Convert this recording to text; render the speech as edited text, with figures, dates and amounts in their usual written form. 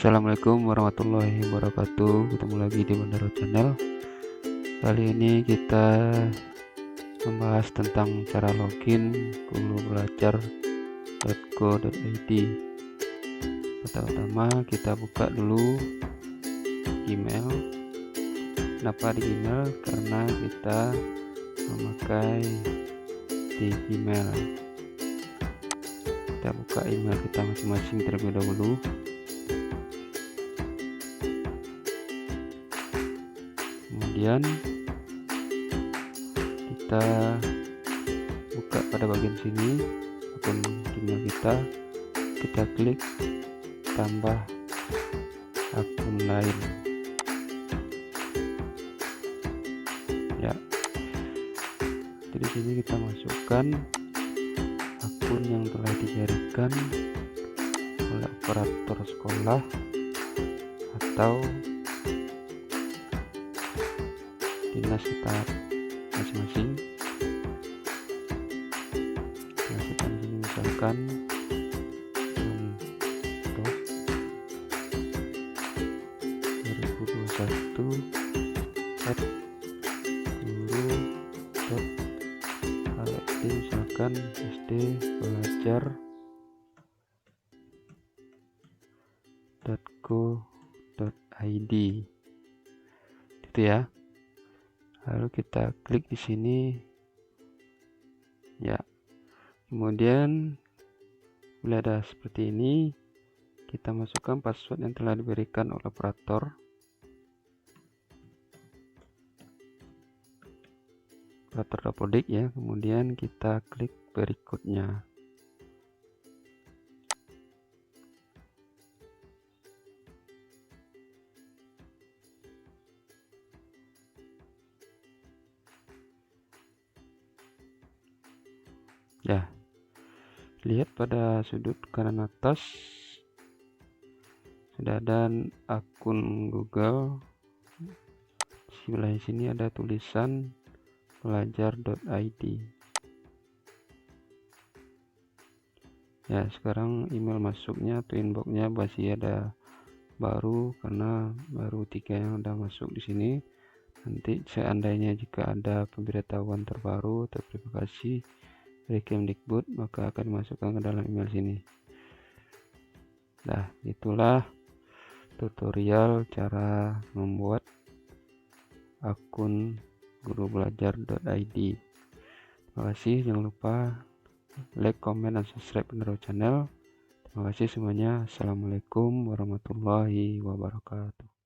Assalamualaikum warahmatullahi wabarakatuh. Ketemu lagi di Bandaro Channel. Kali ini kita membahas tentang cara login gurubelajar.go.id. Pertama kita buka dulu Gmail. Kenapa di Gmail? Karena kita memakai di Gmail. Kita buka email kita masing-masing terlebih dahulu. Kemudian kita buka pada bagian sini akun Gmail kita klik tambah akun lain ya. Jadi sini kita masukkan akun yang telah dijadikan oleh operator sekolah atau dinas kita masing-masing. Kita di sini misalkan untuk 2021 guru.id, misalkan SD belajar.go.id gitu ya. Lalu kita klik di sini ya. Kemudian bila ada seperti ini, kita masukkan password yang telah diberikan oleh operator Dapodik ya. Kemudian kita klik berikutnya. Ya, lihat pada sudut kanan atas sudah ada akun Google. Sebelah sini ada tulisan belajar.id. Ya, sekarang email masuknya atau inboxnya masih ada baru karena baru 3 yang udah masuk di sini. Nanti seandainya jika ada pemberitahuan terbaru atau verifikasi dari Kemdikbud, maka akan dimasukkan ke dalam email sini. Nah, itulah tutorial cara membuat akun gurubelajar.id. Terima kasih, jangan lupa like, comment, dan subscribe Bandaro Channel. Terima kasih semuanya. Assalamualaikum warahmatullahi wabarakatuh.